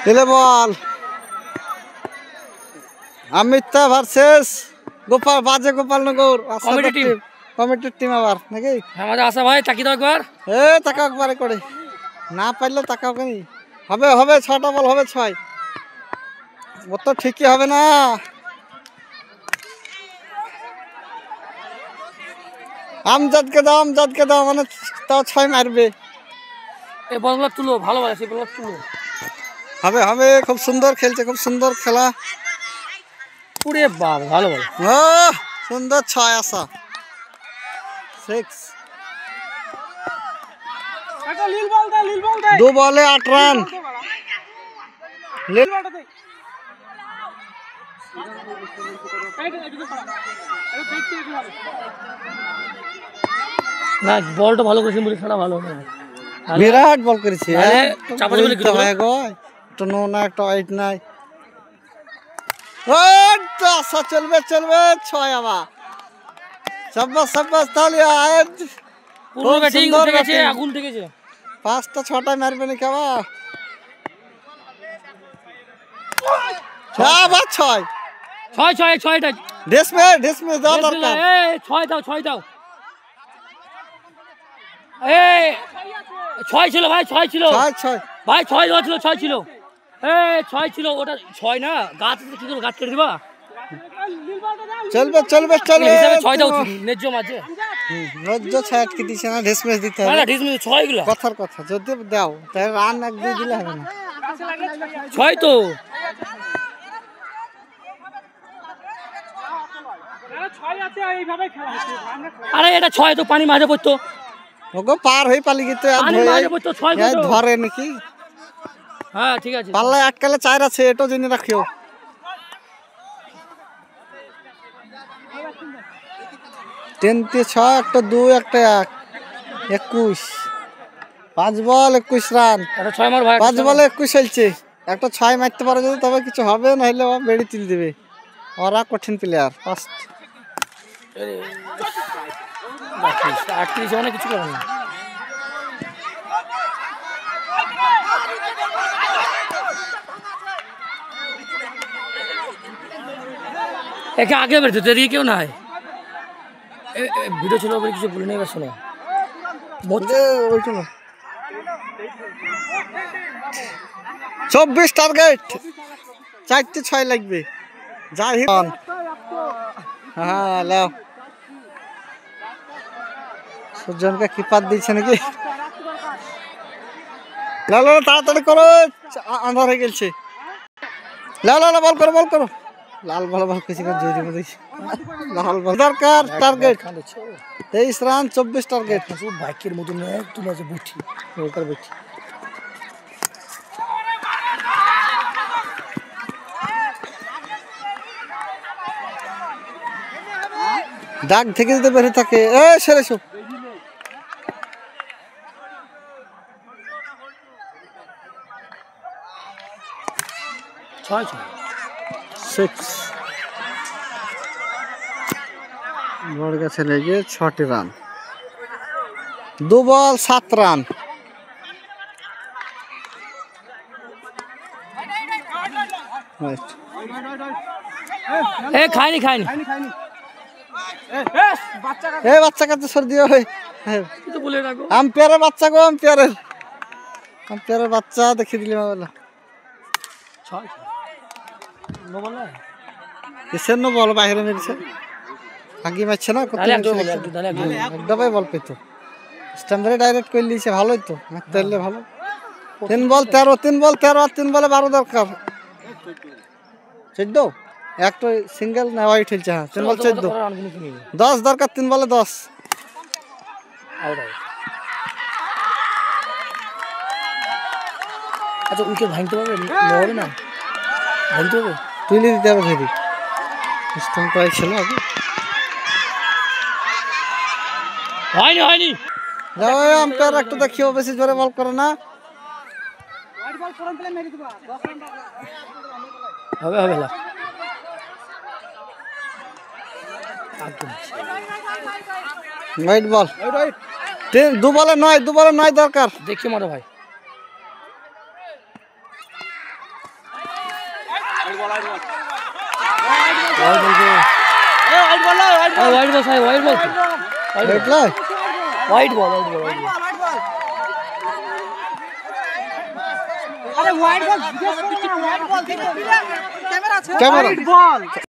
দিলে বল। আমিতা ভার্সেস গোপাল বাজে গোপালনগর কমিটির টিম আবার নাকি আমাদের আশা ভাই তাকি দাও একবার। তাকাও একবারে করে না পারলে তাকাও কেন হবে হবে 6টা বল হবে 6 ও তো ঠিকই হবে না। আমজাদকে দাও মানে তাও 6 মারবে। এই বলগুলো তুলো ভালো আছে বল তুলো হবে হবে খুব সুন্দর খেলছে খুব সুন্দর খেলা। পুরে বাবা ভালো বল সুন্দর 6 আসা 6 2 বলে 8 রান। না বলটা ভালো করেছেন বলে খেলা ভালো হবে। বিরাট বল করেছে চাপাচাপি লিখতে হয় গো একটা নো না একটা ওয়াইট নাই। আশা চলবে 6 আবার সাব্বাস তালিয়া পুরো ব্যাটিং উঠে গেছে আগুন থেকেছে 5টা 6টা মারবে নাকি আবার আবার 6 ঢেসমে দাও দরকার 6 দাও এই 6 ছিল ভাই 6 ছিল ভাই 6 দেওয়া ছিল 6 ছিল 6 ছিল ওটা 6 না গাছ কি করে গাছ কেটে দিবা চলবে হিসাবে 6 দাও ন্যায্য মাঝে ন্যায্য 6 আটকে দিছে না ঢেসমে দিতে হবে না ঢেসমে 6 গুলো কথার কথা যদি দাও তাহলে রান 1-2 দিলে হবে না 6 তো আরে এটা 6 তো পানি মাঝে পড়তো ওগো পার হয়ে পালি গিয়ে তো ধরে নাকি। হ্যাঁ ঠিক আছে পাল্লায় আটকালে 4 আছে এটাও জেনে রাখিও। 3-6 একটা 2 একটা 1 21 5 বল 21 রান 5 বলে 21 চলছে একটা 6 মারতে পারে যদি তবে কিছু হবে না হলে ও বেড়ি তুলে দেবে ওরা কঠিন প্লেয়ার ফার্স্ট 38 মানে কিছু করে না একে আগে বেরোতে দেরি কেউ নাই ভিডিও ছিল বলে কিছু বলে নেই এবার শোনো ওইটা 24 টার্গেট 4টে 6 লাগবে যাই হ্যাঁ লাও সুজনকে কিপার দিয়েছে নাকি লাও তাড়াতাড়ি করো আন্ধার হয়ে গেছে লাও বল করো লাল বল কিছু করে জয় দেবো দেখি লাল বল দরকার টার্গেট 23 রান 24 টার্গেট বাইকের মতো তোমার যে বুঠি ওকার বুঠি ডাক থেকে যদি বেরিয়ে থাকে সেরে সব বড় গাছে লেগে 6টি রান 2 বল 7 রান খাইনি বাচ্চা কাছে সর্দি হয় আম্পায়ারের বাচ্চা গো আম্পায়ারের বাচ্চা দেখে দিলে কিসের নো বল বাইরে মেরেছে আগে মারছে না একটাই বল পেতো স্ট্যান্ডার্ডে ডাইরেক্ট করে নিয়েছে ভালোই তো মারতে হলে ভালো 3 বল 13 আর 3 বলে 12 দরকার 14 একটা সিঙ্গেল না ওয়াইট খেলছে হ্যাঁ 3 বল 14 10 দরকার 3 বলে 10 আচ্ছা উইকেট ভাঙতে পারবে না ভাঙতে হবে তুলে দিতে হবে ধরি স্ট্যাম্প পাই ছিল আগে হয়নি যাও আম্পায়ার একটু দেখিও বেশি জোরে বল করে না হবে হোয়াইট বল 2 বলে 9 দরকার দেখি মারো ভাই হোয়াইট বল ক্যামেরা